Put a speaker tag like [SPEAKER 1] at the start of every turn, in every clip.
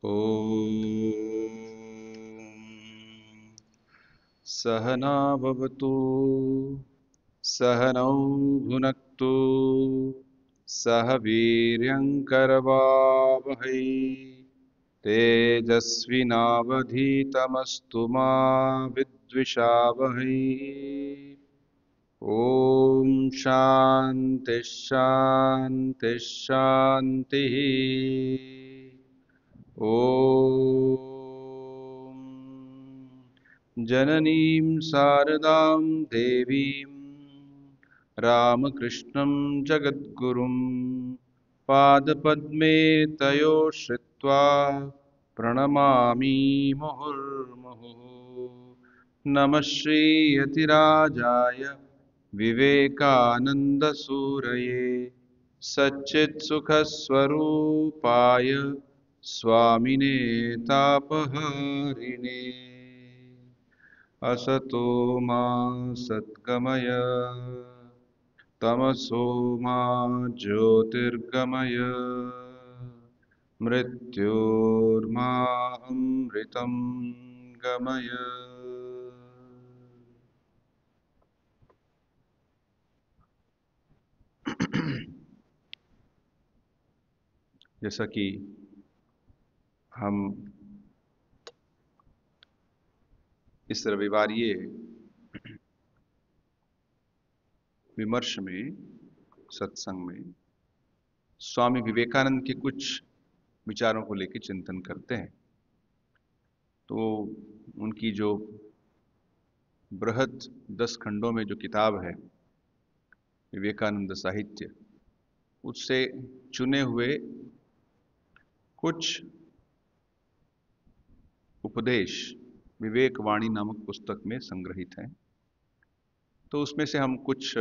[SPEAKER 1] ॐ सहना भवतु सहनौ भुनक्तु सह वीर्यङ्करवावहै तेजस्विनावधीतमस्तु मा विद्विषावहै। ॐ शान्ति शान्ति शान्तिः। ॐ जननीं शारदां देवीं रामकृष्णं जगद्गुरुं पादपद्मे तयो श्रित्वा प्रणमामि मुहुर्मुहुः। नमः श्रीयतिराजाय विवेकानन्दसूरये सच्चित्सुखस्वरूपाय स्वामिने तापहारिणे असतो मा सद्गमय तमसो मा ज्योतिर्गमय मृत्योर्मा अमृतं गमय। जैसा कि हम इस रविवारीय विमर्श में, सत्संग में स्वामी विवेकानंद के कुछ विचारों को लेकर चिंतन करते हैं, तो उनकी जो बृहद 10 खंडों में जो किताब है विवेकानंद साहित्य, उससे चुने हुए कुछ उपदेश विवेक वाणी नामक पुस्तक में संग्रहित हैं। तो उसमें से हम कुछ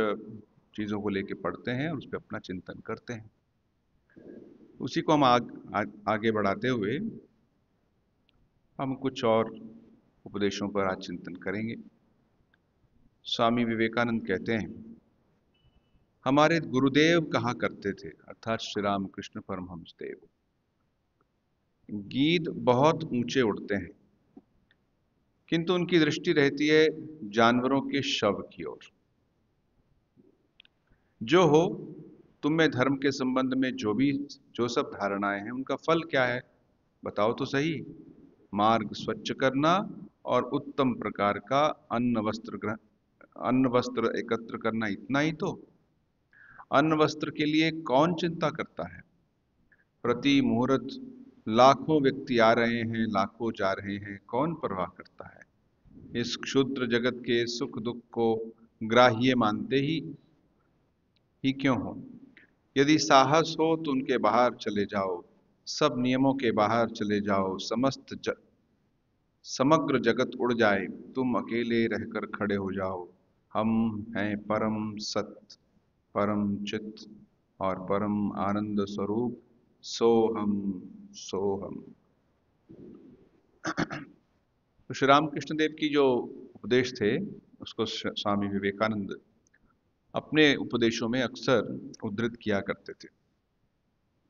[SPEAKER 1] चीज़ों को लेकर पढ़ते हैं और उस पर अपना चिंतन करते हैं। उसी को हम आगे बढ़ाते हुए हम कुछ और उपदेशों पर आज चिंतन करेंगे। स्वामी विवेकानंद कहते हैं, हमारे गुरुदेव कहा करते थे, अर्थात श्री रामकृष्ण परमहंस देव, गीध बहुत ऊंचे उड़ते हैं किंतु उनकी दृष्टि रहती है जानवरों के शव की ओर। जो हो, तुम में धर्म के संबंध में जो सब धारणाएं हैं उनका फल क्या है, बताओ तो सही। मार्ग स्वच्छ करना और उत्तम प्रकार का अन्न वस्त्र एकत्र करना, इतना ही तो। अन्न वस्त्र के लिए कौन चिंता करता है? प्रति मुहूर्त लाखों व्यक्ति आ रहे हैं, लाखों जा रहे हैं, कौन परवाह करता है? इस क्षुद्र जगत के सुख दुख को ग्राह्य मानते ही क्यों हो? यदि साहस हो तो उनके बाहर चले जाओ, सब नियमों के बाहर चले जाओ। समग्र जगत उड़ जाए, तुम अकेले रहकर खड़े हो जाओ। हम हैं परम सत्य, परम चित्त और परम आनंद स्वरूप, सोहम सोहम। तो श्री रामकृष्ण देव की जो उपदेश थे उसको स्वामी विवेकानंद अपने उपदेशों में अक्सर उद्धृत किया करते थे।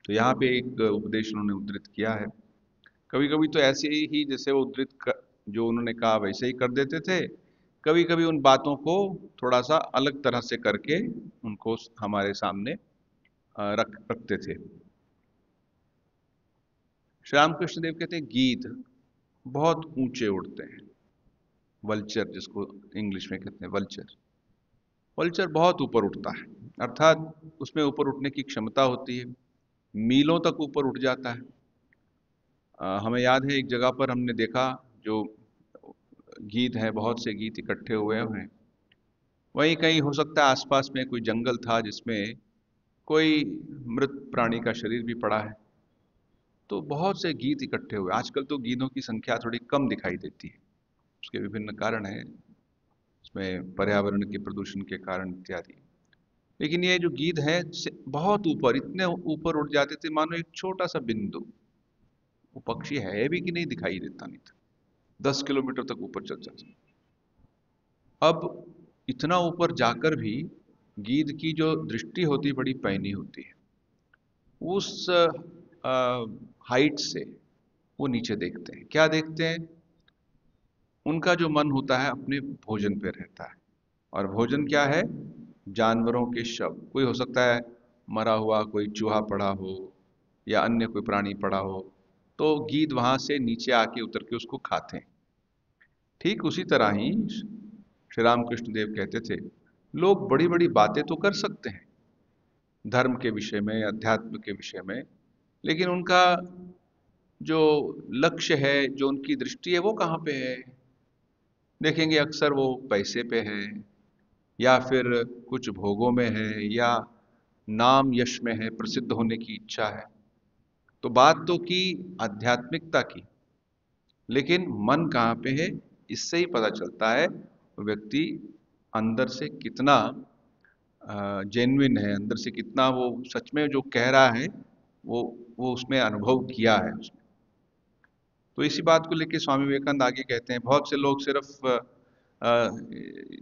[SPEAKER 1] तो यहाँ पे एक उपदेश उन्होंने उद्धृत किया है। कभी कभी तो ऐसे ही जैसे वो जो उन्होंने कहा वैसे ही कर देते थे, कभी कभी उन बातों को थोड़ा सा अलग तरह से करके उनको हमारे सामने रखते थे। श्री रामकृष्ण देव कहते हैं, गीध बहुत ऊंचे उड़ते हैं। वल्चर, जिसको इंग्लिश में कहते हैं वल्चर, वल्चर बहुत ऊपर उठता है, अर्थात उसमें ऊपर उठने की क्षमता होती है, मीलों तक ऊपर उठ जाता है। हमें याद है एक जगह पर हमने देखा, जो गीध है, बहुत से गीध इकट्ठे हुए हैं। वहीं कहीं हो सकता है आसपास में कोई जंगल था जिसमें कोई मृत प्राणी का शरीर भी पड़ा है। तो बहुत से गीध इकट्ठे हुए। आजकल तो गीधों की संख्या थोड़ी कम दिखाई देती है, उसके विभिन्न कारण हैं, इसमें पर्यावरण के प्रदूषण के कारण इत्यादि। लेकिन ये जो गीध है बहुत ऊपर, इतने ऊपर उड़ जाते थे मानो एक छोटा सा बिंदु, वो पक्षी है भी कि नहीं दिखाई देता नहीं था, 10 किलोमीटर तक ऊपर चल जाता। अब इतना ऊपर जाकर भी गीध की जो दृष्टि होती है बड़ी पैनी होती है। उस हाइट से वो नीचे देखते हैं। क्या देखते हैं? उनका जो मन होता है अपने भोजन पे रहता है। और भोजन क्या है? जानवरों के शव। कोई हो सकता है मरा हुआ कोई चूहा पड़ा हो या अन्य कोई प्राणी पड़ा हो, तो गीद वहां से नीचे आके उतर के उसको खाते हैं। ठीक उसी तरह ही श्री रामकृष्ण देव कहते थे, लोग बड़ी बड़ी बातें तो कर सकते हैं धर्म के विषय में, अध्यात्म के विषय में, लेकिन उनका जो लक्ष्य है, जो उनकी दृष्टि है, वो कहाँ पे है? देखेंगे अक्सर वो पैसे पे है, या फिर कुछ भोगों में है, या नाम यश में है, प्रसिद्ध होने की इच्छा है। तो बात तो की आध्यात्मिकता की, लेकिन मन कहाँ पे है? इससे ही पता चलता है व्यक्ति अंदर से कितना जेन्युइन है, अंदर से कितना वो सच में जो कह रहा है वो वो उसमें अनुभव किया है उसने। तो इसी बात को लेके स्वामी विवेकानंद आगे कहते हैं, बहुत से लोग सिर्फ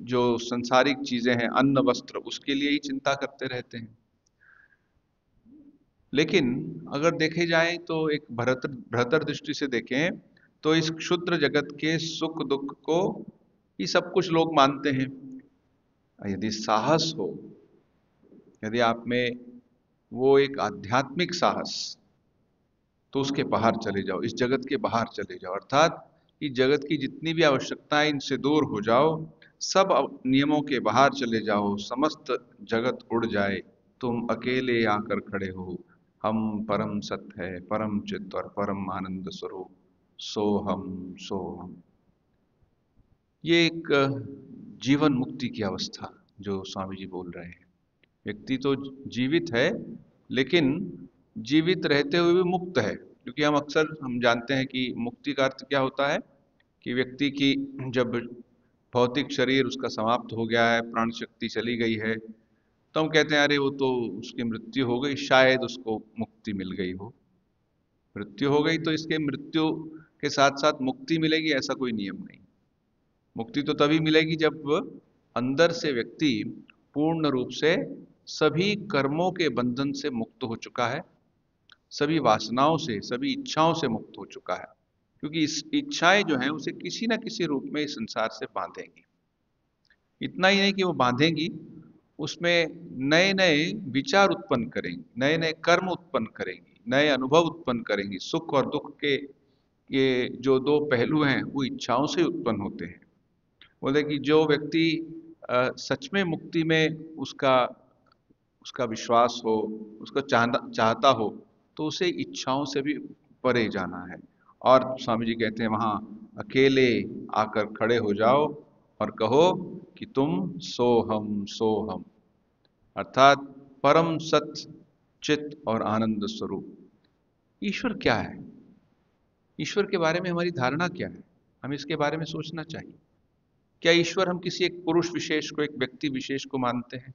[SPEAKER 1] जो संसारिक चीजें हैं, अन्न वस्त्र, उसके लिए ही चिंता करते रहते हैं। लेकिन अगर देखे जाए तो एक बृहत्तर दृष्टि से देखें तो इस क्षुद्र जगत के सुख दुख को ही सब कुछ लोग मानते हैं। यदि साहस हो, यदि आप में वो एक आध्यात्मिक साहस, तो उसके बाहर चले जाओ, इस जगत के बाहर चले जाओ, अर्थात इस जगत की जितनी भी आवश्यकताएं, इनसे दूर हो जाओ, सब नियमों के बाहर चले जाओ, समस्त जगत उड़ जाए, तुम अकेले आकर खड़े हो, हम परम सत्य है, परम चित्त और परम आनंद स्वरूप, सोहम सोहम। ये एक जीवन मुक्ति की अवस्था जो स्वामी जी बोल रहे हैं। व्यक्ति तो जीवित है, लेकिन जीवित रहते हुए भी मुक्त है। क्योंकि हम जानते हैं कि मुक्ति का अर्थ क्या होता है, कि व्यक्ति की जब भौतिक शरीर उसका समाप्त हो गया है, प्राण शक्ति चली गई है, तो हम कहते हैं अरे वो तो उसकी मृत्यु हो गई, शायद उसको मुक्ति मिल गई हो। मृत्यु हो गई तो इसके मृत्यु के साथ साथ मुक्ति मिलेगी, ऐसा कोई नियम नहीं। मुक्ति तो तभी मिलेगी जब अंदर से व्यक्ति पूर्ण रूप से सभी कर्मों के बंधन से मुक्त हो चुका है, सभी वासनाओं से, सभी इच्छाओं से मुक्त हो चुका है। क्योंकि इस इच्छाएं जो हैं उसे किसी ना किसी रूप में इस संसार से बांधेंगी। इतना ही नहीं कि वो बांधेंगी, उसमें नए नए विचार उत्पन्न करेंगी, नए नए कर्म उत्पन्न करेंगी, नए अनुभव उत्पन्न करेंगी। सुख और दुख के ये जो दो पहलू हैं वो इच्छाओं से उत्पन्न होते हैं। बोले कि जो व्यक्ति सच में मुक्ति में उसका उसका विश्वास हो, उसको चाहता हो, तो उसे इच्छाओं से भी परे जाना है। और स्वामी जी कहते हैं वहां अकेले आकर खड़े हो जाओ और कहो कि तुम सोहम सोहम, अर्थात परम सत्य चित्त और आनंद स्वरूप। ईश्वर क्या है? ईश्वर के बारे में हमारी धारणा क्या है? हमें इसके बारे में सोचना चाहिए। क्या ईश्वर हम किसी एक पुरुष विशेष को, एक व्यक्ति विशेष को मानते हैं?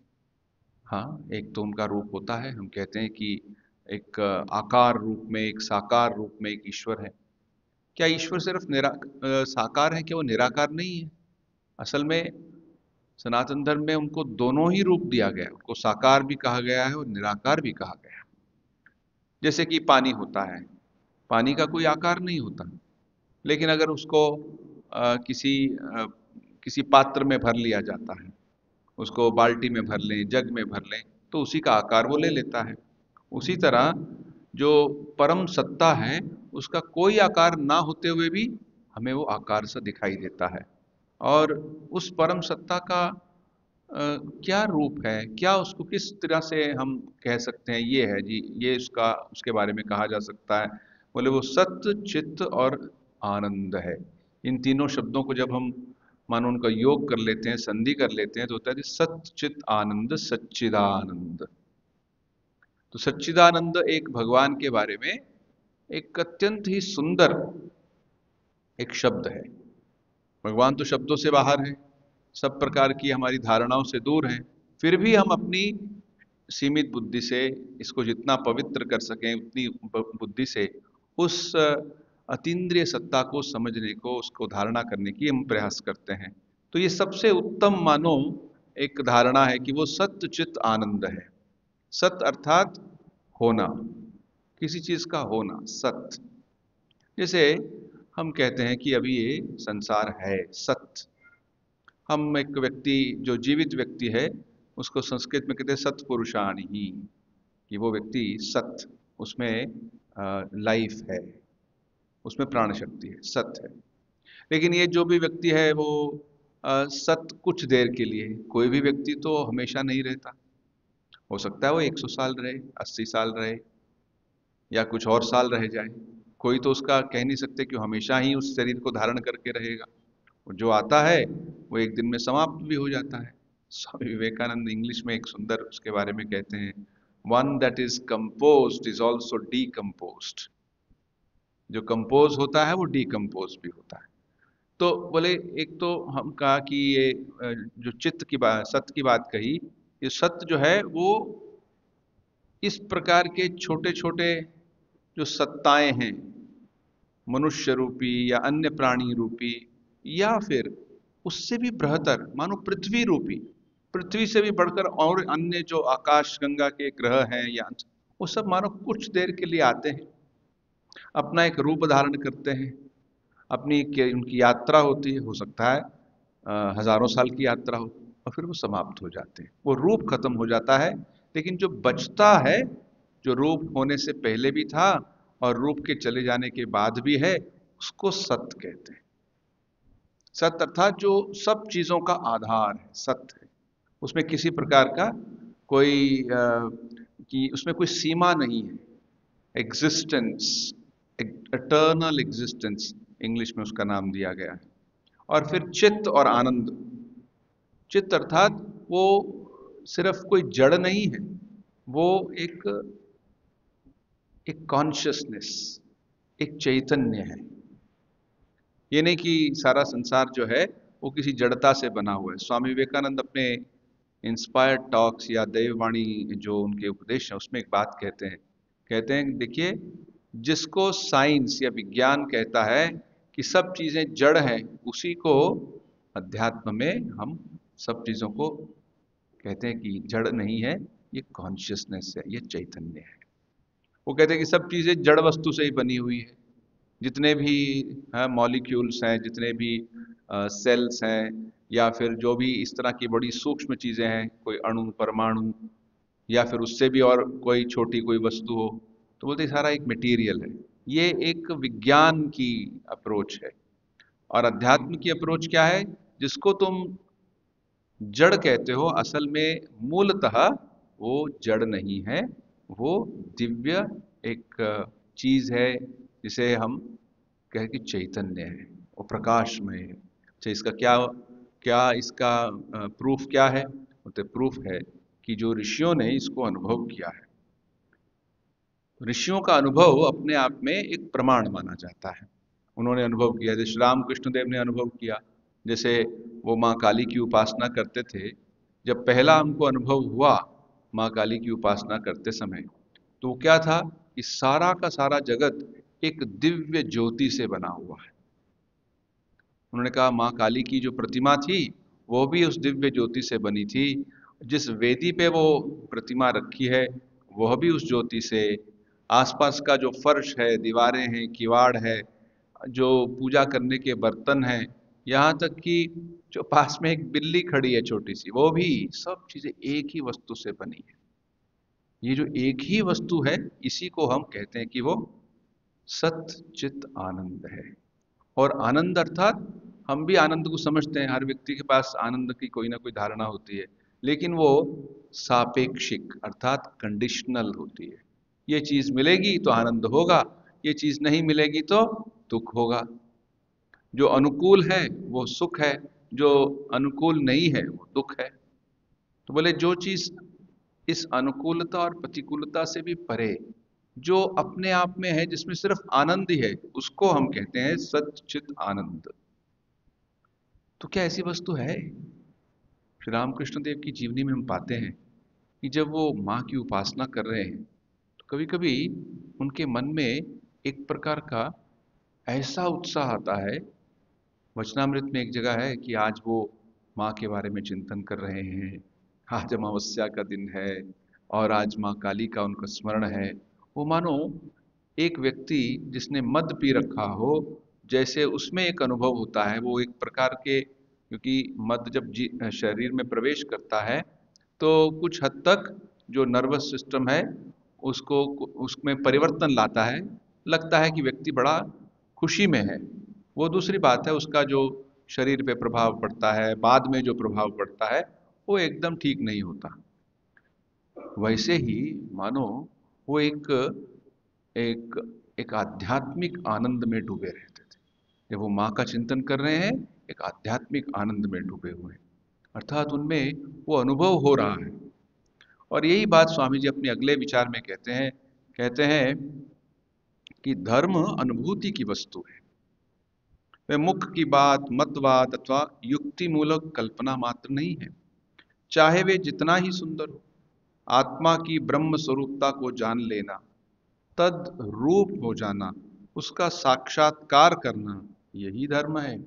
[SPEAKER 1] हाँ, एक तो उनका रूप होता है, हम कहते हैं कि एक आकार रूप में, एक साकार रूप में एक ईश्वर है। क्या ईश्वर सिर्फ साकार है? क्या वो निराकार नहीं है? असल में सनातन धर्म में उनको दोनों ही रूप दिया गया है, उनको साकार भी कहा गया है और निराकार भी कहा गया है। जैसे कि पानी होता है, पानी का कोई आकार नहीं होता, लेकिन अगर उसको किसी पात्र में भर लिया जाता है, उसको बाल्टी में भर लें, जग में भर लें, तो उसी का आकार वो ले लेता है। उसी तरह जो परम सत्ता है, उसका कोई आकार ना होते हुए भी हमें वो आकार सा दिखाई देता है। और उस परम सत्ता का क्या रूप है, क्या उसको किस तरह से हम कह सकते हैं ये है जी, ये उसका उसके बारे में कहा जा सकता है? बोले वो सत्य चित्त और आनंद है। इन तीनों शब्दों को जब हम मानो उनका योग कर लेते हैं, संधि कर लेते हैं, तो होता है सत्य चित्त आनंद, सच्चिदानंद। तो सच्चिदानंद एक भगवान के बारे में एक अत्यंत ही सुंदर एक शब्द है। भगवान तो शब्दों से बाहर है, सब प्रकार की हमारी धारणाओं से दूर हैं, फिर भी हम अपनी सीमित बुद्धि से इसको जितना पवित्र कर सकें उतनी बुद्धि से उस अतीन्द्रिय सत्ता को समझने को, उसको धारणा करने की हम प्रयास करते हैं। तो ये सबसे उत्तम मानो एक धारणा है कि वो सत्य चित्त आनंद है। सत्य अर्थात होना, किसी चीज का होना, सत्य। जैसे हम कहते हैं कि अभी ये संसार है सत्य। हम एक व्यक्ति जो जीवित व्यक्ति है उसको संस्कृत में कहते हैं सत्पुरुषाणि ही, कि वो व्यक्ति सत्य, उसमें लाइफ है, उसमें प्राण शक्ति है, सत्य है। लेकिन ये जो भी व्यक्ति है वो सत्य कुछ देर के लिए, कोई भी व्यक्ति तो हमेशा नहीं रहता। हो सकता है वो 100 साल रहे, 80 साल रहे, या कुछ और साल रह जाए। कोई तो उसका कह नहीं सकते कि वो हमेशा ही उस शरीर को धारण करके रहेगा। और जो आता है वो एक दिन में समाप्त भी हो जाता है। स्वामी विवेकानंद इंग्लिश में एक सुंदर उसके बारे में कहते हैं, one that is composed is also decomposed. जो कंपोज होता है वो डीकम्पोज भी होता है। तो बोले, एक तो हम कहा कि ये जो चित्त की बात, सत्य की बात कही, ये सत्य जो है वो इस प्रकार के छोटे छोटे जो सत्ताएं हैं, मनुष्य रूपी या अन्य प्राणी रूपी, या फिर उससे भी बृहतर मानो पृथ्वी रूपी, पृथ्वी से भी बढ़कर और अन्य जो आकाश गंगा के ग्रह हैं या वो सब मानो कुछ देर के लिए आते हैं, अपना एक रूप धारण करते हैं, अपनी उनकी यात्रा होती है, हो सकता है हजारों साल की यात्रा हो, और फिर वो समाप्त हो जाते हैं, वो रूप खत्म हो जाता है। लेकिन जो बचता है, जो रूप होने से पहले भी था और रूप के चले जाने के बाद भी है, उसको सत्य कहते हैं। सत्य अर्थात जो सब चीजों का आधार है, सत्य है। उसमें किसी प्रकार का कोई कि उसमें कोई सीमा नहीं है। एग्जिस्टेंस, एटर्नल एग्जिस्टेंस इंग्लिश में उसका नाम दिया गया है। और फिर चित्त और आनंद। चित्त अर्थात वो सिर्फ कोई जड़ नहीं है, वो एक एक कॉन्शियसनेस, एक चैतन्य है। ये नहीं कि सारा संसार जो है वो किसी जड़ता से बना हुआ है। स्वामी विवेकानंद अपने इंस्पायर्ड टॉक्स या देववाणी जो उनके उपदेश है उसमें एक बात कहते हैं देखिए, जिसको साइंस या विज्ञान कहता है कि सब चीजें जड़ हैं, उसी को अध्यात्म में हम सब चीजों को कहते हैं कि जड़ नहीं है, ये कॉन्शियसनेस है, ये चैतन्य है। वो कहते हैं कि सब चीजें जड़ वस्तु से ही बनी हुई है। जितने भी मॉलिक्यूल्स हैं, जितने भी सेल्स हैं, या फिर जो भी इस तरह की बड़ी सूक्ष्म चीजें हैं, कोई अणु, परमाणु, या फिर उससे भी और कोई छोटी कोई वस्तु हो, तो बोलते सारा एक मटेरियल है। ये एक विज्ञान की अप्रोच है। और अध्यात्म की अप्रोच क्या है? जिसको तुम जड़ कहते हो, असल में मूलतः वो जड़ नहीं है, वो दिव्य एक चीज है, जिसे हम कहें कि चैतन्य है, वो प्रकाशमय है। अच्छा, इसका क्या क्या इसका प्रूफ क्या है? तो प्रूफ है कि जो ऋषियों ने इसको अनुभव किया है, ऋषियों का अनुभव अपने आप में एक प्रमाण माना जाता है। उन्होंने अनुभव किया, जैसे श्री रामकृष्ण देव ने अनुभव किया। जैसे वो माँ काली की उपासना करते थे, जब पहला उनको अनुभव हुआ माँ काली की उपासना करते समय, तो क्या था कि सारा का सारा जगत एक दिव्य ज्योति से बना हुआ है। उन्होंने कहा माँ काली की जो प्रतिमा थी वो भी उस दिव्य ज्योति से बनी थी, जिस वेदी पे वो प्रतिमा रखी है वह भी उस ज्योति से, आसपास का जो फर्श है, दीवारें हैं, किवाड़ है, जो पूजा करने के बर्तन हैं, यहाँ तक कि जो पास में एक बिल्ली खड़ी है छोटी सी, वो भी, सब चीजें एक ही वस्तु से बनी है। ये जो एक ही वस्तु है, इसी को हम कहते हैं कि वो सत चित आनंद है। और आनंद अर्थात हम भी आनंद को समझते हैं, हर व्यक्ति के पास आनंद की कोई ना कोई धारणा होती है, लेकिन वो सापेक्षिक अर्थात कंडीशनल होती है। ये चीज मिलेगी तो आनंद होगा, ये चीज नहीं मिलेगी तो दुख होगा। जो अनुकूल है वो सुख है, जो अनुकूल नहीं है वो दुख है। तो बोले जो चीज इस अनुकूलता और प्रतिकूलता से भी परे, जो अपने आप में है, जिसमें सिर्फ आनंद ही है, उसको हम कहते हैं सच्चित आनंद। तो क्या ऐसी वस्तु है? श्री रामकृष्ण देव की जीवनी में हम पाते हैं कि जब वो माँ की उपासना कर रहे हैं, तो कभी कभी उनके मन में एक प्रकार का ऐसा उत्साह आता है। वचनामृत में एक जगह है कि आज वो माँ के बारे में चिंतन कर रहे हैं, आज अमावस्या का दिन है और आज माँ काली का उनका स्मरण है। वो मानो एक व्यक्ति जिसने मद पी रखा हो, जैसे उसमें एक अनुभव होता है, वो एक प्रकार के, क्योंकि मद जब शरीर में प्रवेश करता है तो कुछ हद तक जो नर्वस सिस्टम है उसको उसमें परिवर्तन लाता है। लगता है कि व्यक्ति बड़ा खुशी में है। वो दूसरी बात है, उसका जो शरीर पे प्रभाव पड़ता है, बाद में जो प्रभाव पड़ता है, वो एकदम ठीक नहीं होता। वैसे ही मानो वो एक एक आध्यात्मिक आनंद में डूबे रहते थे। जब वो माँ का चिंतन कर रहे हैं, एक आध्यात्मिक आनंद में डूबे हुए हैं, अर्थात उनमें वो अनुभव हो रहा है। और यही बात स्वामी जी अपने अगले विचार में कहते हैं कि धर्म अनुभूति की वस्तु है। वह मुख की बात, मतवाद अथवा युक्ति मूलक कल्पना मात्र नहीं है। चाहे वे जितना ही सुंदर हो, आत्मा की ब्रह्म स्वरूपता को जान लेना, तद रूप हो जाना, उसका साक्षात्कार करना, यही धर्म है।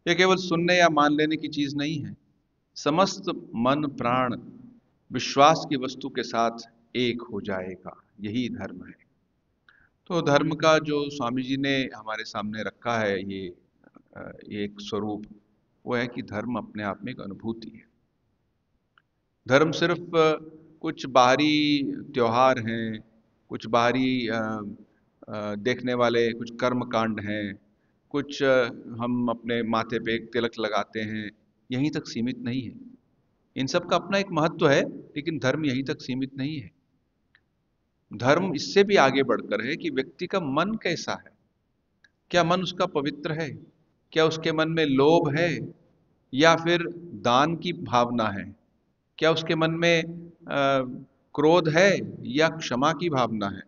[SPEAKER 1] यह केवल सुनने या मान लेने की चीज नहीं है। समस्त मन प्राण विश्वास की वस्तु के साथ एक हो जाएगा, यही धर्म है। तो धर्म का जो स्वामी जी ने हमारे सामने रखा है, ये एक स्वरूप, वो है कि धर्म अपने आप में एक अनुभूति है। धर्म सिर्फ कुछ बाहरी त्योहार हैं, कुछ बाहरी देखने वाले कुछ कर्म कांड हैं, कुछ हम अपने माथे पे एक तिलक लगाते हैं, यहीं तक सीमित नहीं है। इन सब का अपना एक महत्व है, लेकिन धर्म यहीं तक सीमित नहीं है। धर्म इससे भी आगे बढ़कर है कि व्यक्ति का मन कैसा है। क्या मन उसका पवित्र है? क्या उसके मन में लोभ है, या फिर दान की भावना है? क्या उसके मन में क्रोध है या क्षमा की भावना है?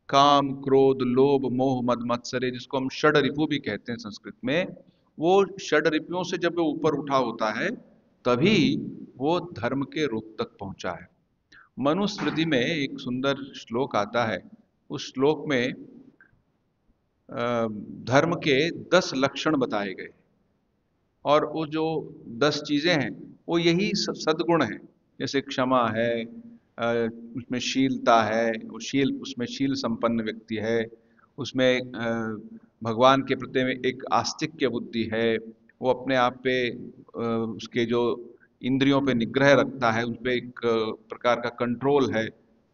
[SPEAKER 1] काम, क्रोध, लोभ, मोह, मद मत्सरे, जिसको हम षड रिपु भी कहते हैं संस्कृत में, वो षड रिपुओं से जब वो ऊपर उठा होता है, तभी वो धर्म के रूप तक पहुंचा है। मनुस्मृति में एक सुंदर श्लोक आता है। उस श्लोक में धर्म के 10 लक्षण बताए गए, और वो जो 10 चीजें हैं वो यही सद्गुण है। जैसे क्षमा है, उसमें शीलता है, वो शील, उसमें शील संपन्न व्यक्ति है, उसमें भगवान के प्रति में एक आस्तिक्य बुद्धि है, वो अपने आप पे उसके जो इंद्रियों पे निग्रह रखता है, उन पे एक प्रकार का कंट्रोल है।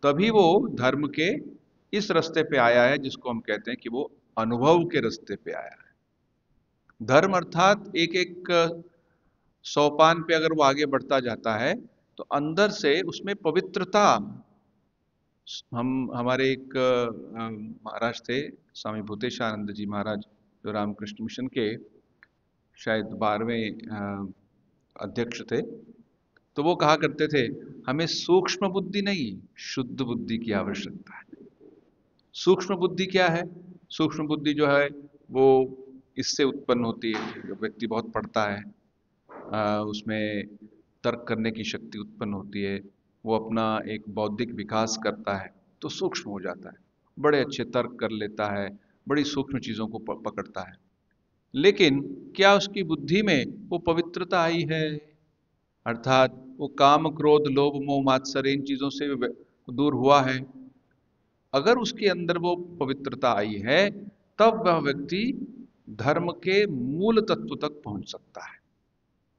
[SPEAKER 1] तभी वो धर्म के इस रास्ते पे आया है जिसको हम कहते हैं कि वो अनुभव के रास्ते पे आया है। धर्म अर्थात एक एक सोपान पे अगर वो आगे बढ़ता जाता है तो अंदर से उसमें पवित्रता। हम हमारे एक महाराज थे, स्वामी भूतेशानंद जी महाराज, जो रामकृष्ण मिशन के शायद 12वें अध्यक्ष थे। तो वो कहा करते थे, हमें सूक्ष्म बुद्धि नहीं, शुद्ध बुद्धि की आवश्यकता है। सूक्ष्म बुद्धि क्या है? सूक्ष्म बुद्धि जो है वो इससे उत्पन्न होती है, जो व्यक्ति बहुत पढ़ता है, उसमें तर्क करने की शक्ति उत्पन्न होती है, वो अपना एक बौद्धिक विकास करता है तो सूक्ष्म हो जाता है, बड़े अच्छे तर्क कर लेता है, बड़ी सूक्ष्म चीज़ों को पकड़ता है। लेकिन क्या उसकी बुद्धि में वो पवित्रता आई है? अर्थात वो काम, क्रोध, लोभ, मोह, मात्सर्य, इन चीज़ों से दूर हुआ है? अगर उसके अंदर वो पवित्रता आई है, तब वह व्यक्ति धर्म के मूल तत्व तक पहुंच सकता है।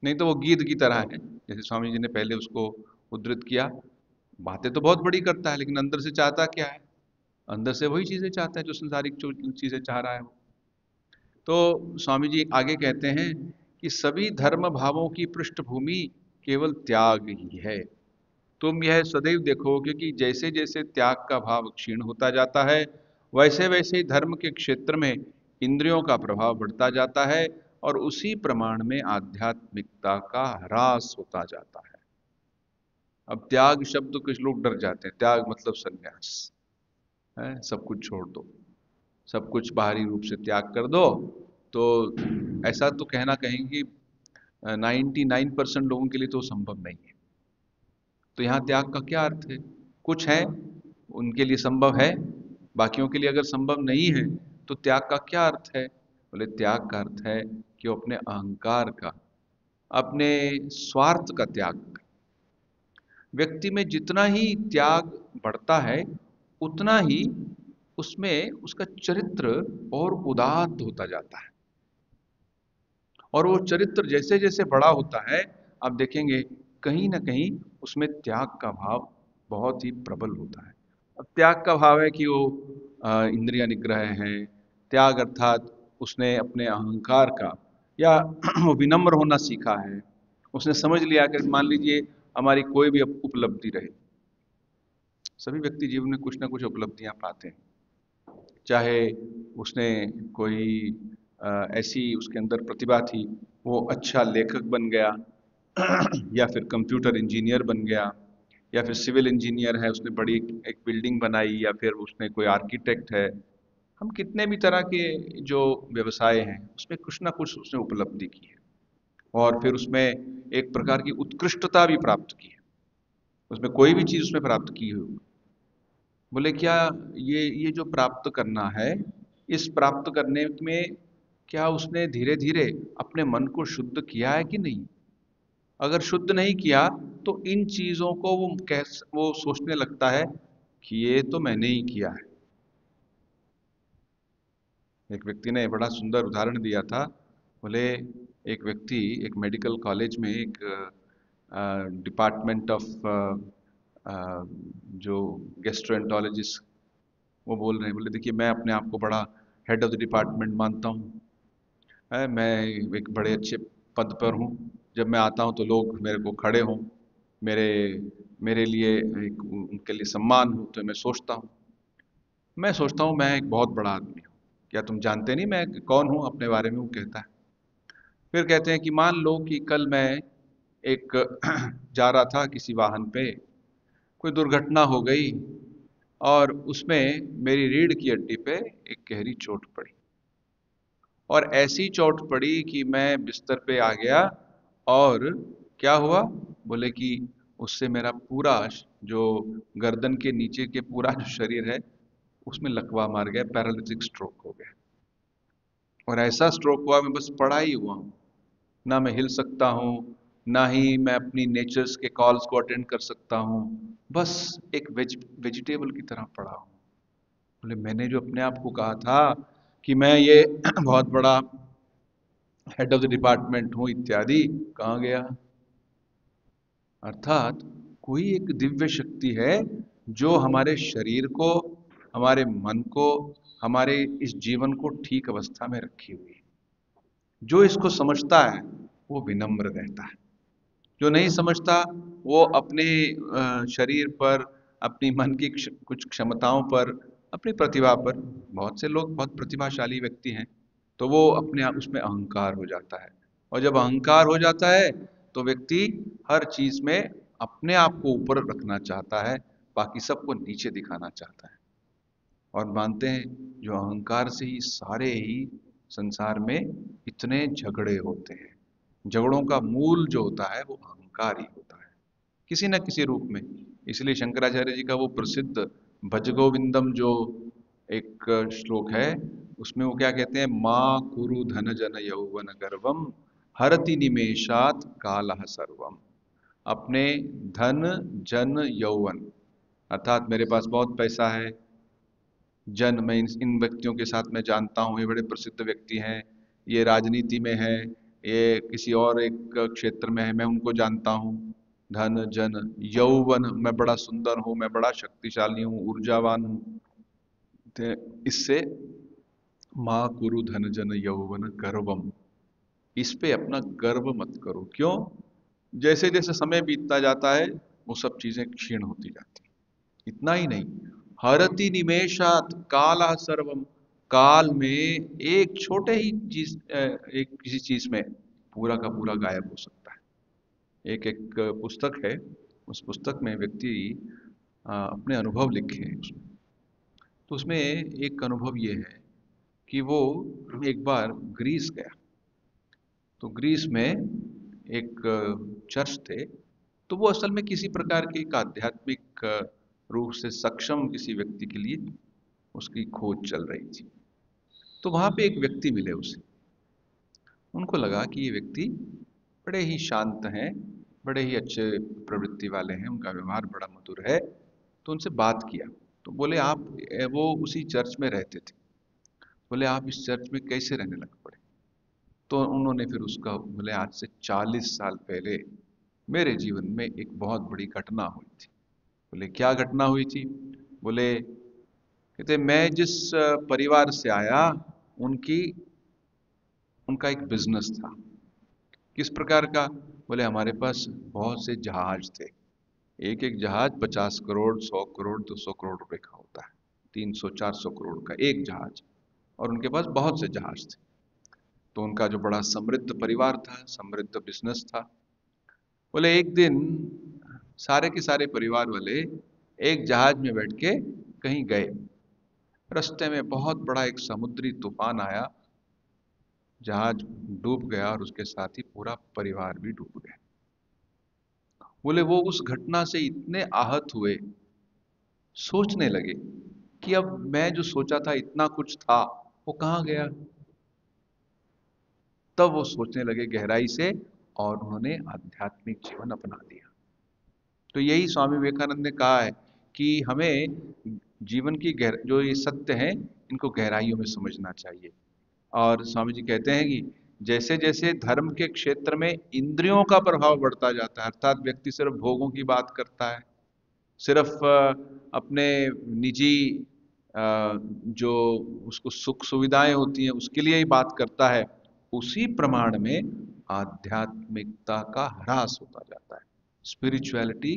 [SPEAKER 1] नहीं तो वो गीध की तरह है, जैसे स्वामी जी ने पहले उसको उद्धृत किया। बातें तो बहुत बड़ी करता है, लेकिन अंदर से चाहता क्या है? अंदर से वही चीजें चाहता है जो संसारिक चीजें चाह रहा है वो। तो स्वामी जी आगे कहते हैं कि सभी धर्म भावों की पृष्ठभूमि केवल त्याग ही है। तुम यह सदैव देखोगे कि जैसे जैसे त्याग का भाव क्षीण होता जाता है, वैसे वैसे ही धर्म के क्षेत्र में इंद्रियों का प्रभाव बढ़ता जाता है, और उसी प्रमाण में आध्यात्मिकता का ह्रास होता जाता है। अब त्याग शब्द कुछ लोग डर जाते हैं। त्याग मतलब संन्यास है, सब कुछ छोड़ दो, सब कुछ बाहरी रूप से त्याग कर दो। तो ऐसा तो कहना कहेंगे 99% लोगों के लिए तो संभव नहीं है। तो यहाँ त्याग का क्या अर्थ है? कुछ है उनके लिए संभव है, बाकियों के लिए अगर संभव नहीं है तो त्याग का क्या अर्थ है? बोले त्याग का अर्थ है कि वो अपने अहंकार का, अपने स्वार्थ का त्याग कर। व्यक्ति में जितना ही त्याग बढ़ता है, उतना ही उसमें उसका चरित्र और उदात्त होता जाता है। और वो चरित्र जैसे जैसे बड़ा होता है, आप देखेंगे कहीं ना कहीं उसमें त्याग का भाव बहुत ही प्रबल होता है। अब त्याग का भाव है कि वो इंद्रिय निग्रह है। त्याग अर्थात उसने अपने अहंकार का, या वो विनम्र होना सीखा है। उसने समझ लिया कि मान लीजिए हमारी कोई भी उपलब्धि रहे, सभी व्यक्ति जीवन में कुछ ना कुछ उपलब्धियां पाते हैं। चाहे उसने कोई ऐसी उसके अंदर प्रतिभा थी, वो अच्छा लेखक बन गया, या फिर कंप्यूटर इंजीनियर बन गया, या फिर सिविल इंजीनियर है, उसने बड़ी एक बिल्डिंग बनाई, या फिर उसने कोई आर्किटेक्ट है। हम कितने भी तरह के जो व्यवसाय हैं उसमें कुछ ना कुछ उसने उपलब्धि की है, और फिर उसमें एक प्रकार की उत्कृष्टता भी प्राप्त की है। उसमें कोई भी चीज उसने प्राप्त की हो, बोले क्या ये जो प्राप्त करना है, इस प्राप्त करने में क्या उसने धीरे धीरे अपने मन को शुद्ध किया है कि नहीं? अगर शुद्ध नहीं किया तो इन चीजों को वो सोचने लगता है कि ये तो मैंने ही किया है। एक व्यक्ति ने बड़ा सुंदर उदाहरण दिया था। बोले एक व्यक्ति एक मेडिकल कॉलेज में एक डिपार्टमेंट ऑफ जो गेस्ट्रोएंटोलॉजिस्ट, वो बोल रहे हैं, बोले देखिए मैं अपने आप को बड़ा हेड ऑफ द डिपार्टमेंट मानता हूँ। मैं एक बड़े अच्छे पद पर हूँ। जब मैं आता हूँ तो लोग मेरे को खड़े हों, मेरे मेरे लिए एक उनके लिए सम्मान हो, तो मैं सोचता हूँ मैं एक बहुत बड़ा आदमी हूँ। क्या तुम जानते नहीं मैं कौन हूँ अपने बारे में? वो कहता है। फिर कहते हैं कि मान लो कि कल मैं एक जा रहा था किसी वाहन पे, कोई दुर्घटना हो गई, और उसमें मेरी रीढ़ की हड्डी पे एक गहरी चोट पड़ी, और ऐसी चोट पड़ी कि मैं बिस्तर पे आ गया। और क्या हुआ? बोले कि उससे मेरा पूरा जो गर्दन के नीचे के पूरा जो शरीर है उसमें लकवा मार गया, पैरालिटिक स्ट्रोक हो गया। और ऐसा स्ट्रोक हुआ मैं बस पड़ा ही हुआ हूँ, ना मैं हिल सकता हूँ, ना ही मैं अपनी नेचर्स के कॉल्स को अटेंड कर सकता हूँ। बस एक वेजिटेबल की तरह पड़ा हूँ। बोले मैंने जो अपने आप को कहा था कि मैं ये बहुत बड़ा हेड ऑफ द डिपार्टमेंट हूँ इत्यादि, कहाँ गया? अर्थात कोई एक दिव्य शक्ति है जो हमारे शरीर को, हमारे मन को, हमारे इस जीवन को ठीक अवस्था में रखी हुई है। जो इसको समझता है वो विनम्र रहता है। जो नहीं समझता वो अपने शरीर पर, अपनी मन की कुछ क्षमताओं पर, अपनी प्रतिभा पर, बहुत से लोग बहुत प्रतिभाशाली व्यक्ति हैं, तो वो अपने आप उसमें अहंकार हो जाता है। और जब अहंकार हो जाता है तो व्यक्ति हर चीज में अपने आप को ऊपर रखना चाहता है, बाकी सबको नीचे दिखाना चाहता है। और मानते हैं जो अहंकार से ही सारे ही संसार में इतने झगड़े होते हैं। झगड़ों का मूल जो होता है वो अहंकार ही होता है, किसी न किसी रूप में। इसलिए शंकराचार्य जी का वो प्रसिद्ध भज गोविंदम जो एक श्लोक है, उसमें वो क्या कहते हैं? माँ कुरु धन जन यौवन गर्वम हरति निमेषात कालः सर्वम। अपने धन जन यौवन, अर्थात मेरे पास बहुत पैसा है, जन मैं इन व्यक्तियों के साथ मैं जानता हूँ, ये बड़े प्रसिद्ध व्यक्ति हैं, ये राजनीति में है, ये किसी और एक क्षेत्र में है, मैं उनको जानता हूँ। धन जन यौवन, मैं बड़ा सुंदर हूँ, मैं बड़ा शक्तिशाली हूँ, ऊर्जावान हूँ। तो इससे माँ कुरु धन जन यौवन गर्वम, इस पे अपना गर्व मत करो। क्यों? जैसे जैसे समय बीतता जाता है वो सब चीजें क्षीण होती जाती। इतना ही नहीं, हरति निमेषात काला सर्वम, काल में एक छोटे ही चीज, एक किसी चीज में पूरा का पूरा गायब हो सकता है। एक एक पुस्तक है, उस पुस्तक में व्यक्ति अपने अनुभव लिखे हैं उसमें। तो उसमें एक अनुभव ये है कि वो एक बार ग्रीस गया। तो ग्रीस में एक चर्च थे। तो वो असल में किसी प्रकार के एक आध्यात्मिक रूप से सक्षम किसी व्यक्ति के लिए उसकी खोज चल रही थी। तो वहां पे एक व्यक्ति मिले उसे। उनको लगा कि ये व्यक्ति बड़े ही शांत हैं, बड़े ही अच्छे प्रवृत्ति वाले हैं, उनका व्यवहार बड़ा मधुर है। तो उनसे बात किया। तो बोले आप वो उसी चर्च में रहते थे, बोले आप इस चर्च में कैसे रहने लग पड़े? तो उन्होंने फिर उसका बोले आज से 40 साल पहले मेरे जीवन में एक बहुत बड़ी घटना हुई थी। बोले क्या घटना हुई थी? बोले कहते मैं जिस परिवार से आया उनकी उनका एक बिजनेस था। किस प्रकार का? बोले हमारे पास बहुत से जहाज थे, एक एक जहाज 50 करोड़, 100 करोड़, 200 करोड़ रुपए का होता है, 300 400 करोड़ का एक जहाज, और उनके पास बहुत से जहाज थे। तो उनका जो बड़ा समृद्ध परिवार था, समृद्ध बिजनेस था। बोले एक दिन सारे के सारे परिवार वाले एक जहाज में बैठ के कहीं गए, रास्ते में बहुत बड़ा एक समुद्री तूफान आया, जहाज डूब गया और उसके साथ ही पूरा परिवार भी डूब गया। बोले वो उस घटना से इतने आहत हुए, सोचने लगे कि अब मैं जो सोचा था इतना कुछ था वो कहाँ गया। तब वो सोचने लगे गहराई से, और उन्होंने आध्यात्मिक जीवन अपना लिया। तो यही स्वामी विवेकानंद ने कहा है कि हमें जीवन की जो ये सत्य हैं इनको गहराइयों में समझना चाहिए। और स्वामी जी कहते हैं कि जैसे जैसे धर्म के क्षेत्र में इंद्रियों का प्रभाव बढ़ता जाता है, अर्थात व्यक्ति सिर्फ भोगों की बात करता है, सिर्फ अपने निजी जो उसको सुख सुविधाएं होती हैं उसके लिए ही बात करता है, उसी प्रमाण में आध्यात्मिकता का ह्रास होता जाता है। Spirituality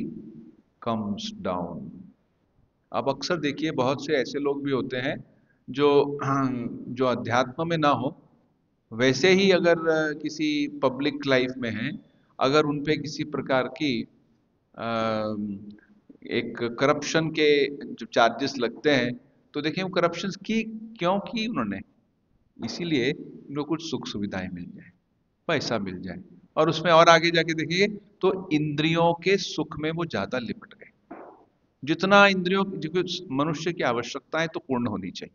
[SPEAKER 1] comes down. अब अक्सर देखिए बहुत से ऐसे लोग भी होते हैं जो जो अध्यात्म में ना हो, वैसे ही अगर किसी पब्लिक लाइफ में हैं, अगर उन पे किसी प्रकार की एक करप्शन के जो चार्जेस लगते हैं, तो देखिए वो करप्शन की क्यों की उन्होंने? इसीलिए उनको कुछ सुख सुविधाएं मिल जाए, पैसा मिल जाए, और उसमें और आगे जाके देखिए तो इंद्रियों के सुख में वो ज्यादा लिपट गए। जितना इंद्रियों जो मनुष्य की आवश्यकताएं तो पूर्ण होनी चाहिए,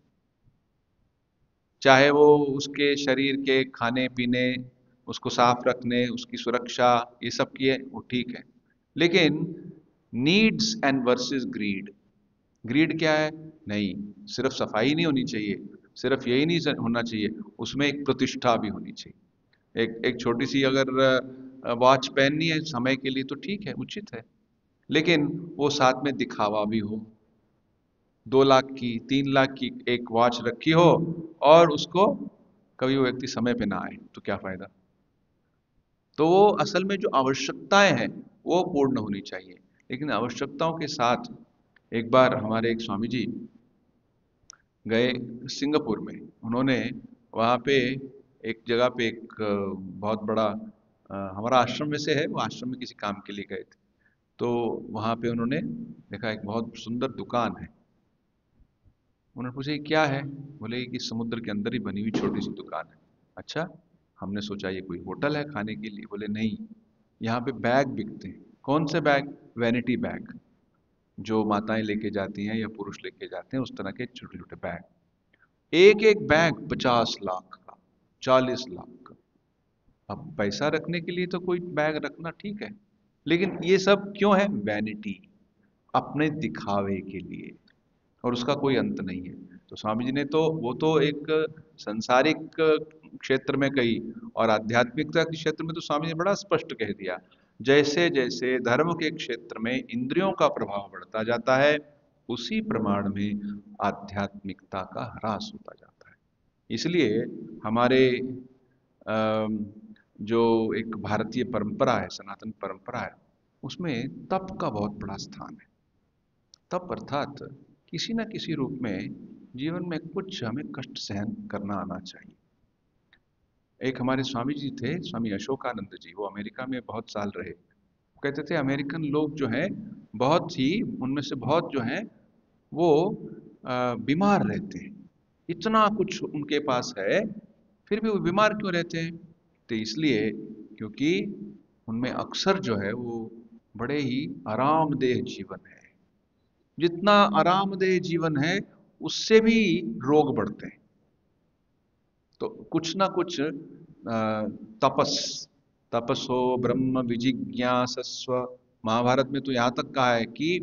[SPEAKER 1] चाहे वो उसके शरीर के खाने पीने, उसको साफ रखने, उसकी सुरक्षा, ये सब की है वो ठीक है, लेकिन needs and versus greed. Greed क्या है? नहीं, सिर्फ सफाई नहीं होनी चाहिए, सिर्फ यही नहीं होना चाहिए, उसमें एक प्रतिष्ठा भी होनी चाहिए। एक एक छोटी सी अगर वॉच पहननी है समय के लिए तो ठीक है, उचित है, लेकिन वो साथ में दिखावा भी हो। 2 लाख की, 3 लाख की एक वॉच रखी हो और उसको कभी वो व्यक्ति समय पे ना आए तो क्या फायदा? तो वो असल में जो आवश्यकताएं हैं वो पूर्ण होनी चाहिए। लेकिन आवश्यकताओं के साथ एक बार हमारे एक स्वामी जी गए सिंगापुर में। उन्होंने वहाँ पे एक जगह पे एक बहुत बड़ा हमारा आश्रम में से है, वो आश्रम में किसी काम के लिए गए थे। तो वहाँ पे उन्होंने देखा एक बहुत सुंदर दुकान है। उन्होंने पूछा ये क्या है? बोले कि समुद्र के अंदर ही बनी हुई छोटी सी दुकान है। अच्छा, हमने सोचा ये कोई होटल है खाने के लिए। बोले नहीं, यहाँ पे बैग बिकते हैं। कौन से बैग? वैनिटी बैग, जो माताएं लेके जाती हैं या पुरुष लेके जाते हैं, उस तरह के छोटे छोटे बैग। एक एक बैग 50 लाख का, 40 लाख का। अब पैसा रखने के लिए तो कोई बैग रखना ठीक है, लेकिन ये सब क्यों है? वैनिटी, अपने दिखावे के लिए, और उसका कोई अंत नहीं है। तो स्वामी जी ने तो वो तो एक संसारिक क्षेत्र में कही, और आध्यात्मिकता के क्षेत्र में तो स्वामी ने बड़ा स्पष्ट कह दिया, जैसे जैसे धर्म के क्षेत्र में इंद्रियों का प्रभाव बढ़ता जाता है, उसी प्रमाण में आध्यात्मिकता का ह्रास होता जाता है। इसलिए हमारे जो एक भारतीय परंपरा है, सनातन परंपरा है, उसमें तप का बहुत बड़ा स्थान है। तप अर्थात किसी न किसी रूप में जीवन में कुछ हमें कष्ट सहन करना आना चाहिए। एक हमारे स्वामी जी थे, स्वामी अशोकानंद जी, वो अमेरिका में बहुत साल रहे। वो कहते थे अमेरिकन लोग जो हैं बहुत ही, उनमें से बहुत जो हैं वो बीमार रहते हैं। इतना कुछ उनके पास है, फिर भी वो बीमार क्यों रहते हैं? तो इसलिए क्योंकि उनमें अक्सर जो है वो बड़े ही आरामदेह जीवन है। जितना आरामदेह जीवन है उससे भी रोग बढ़ते हैं। तो कुछ ना कुछ तपस, तपसो ब्रह्म विजिज्ञासस्व। महाभारत में तो यहाँ तक कहा है कि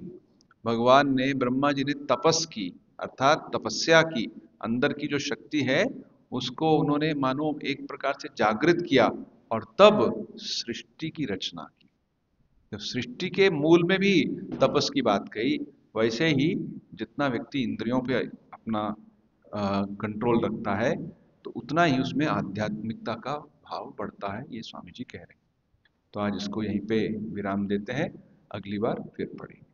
[SPEAKER 1] भगवान ने, ब्रह्मा जी ने तपस की, अर्थात तपस्या की, अंदर की जो शक्ति है उसको उन्होंने मानो एक प्रकार से जागृत किया और तब सृष्टि की रचना की। जब सृष्टि के मूल में भी तपस की बात कही, वैसे ही जितना व्यक्ति इंद्रियों पे अपना कंट्रोल रखता है तो उतना ही उसमें आध्यात्मिकता का भाव बढ़ता है, ये स्वामी जी कह रहे हैं। तो आज इसको यहीं पे विराम देते हैं, अगली बार फिर पढ़ेंगे।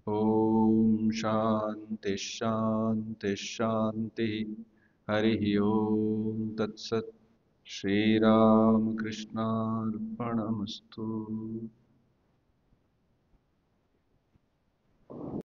[SPEAKER 1] ओम शांति शांति शांति। हरि ओम तत्सत। श्री राम कृष्णार्पणमस्तु।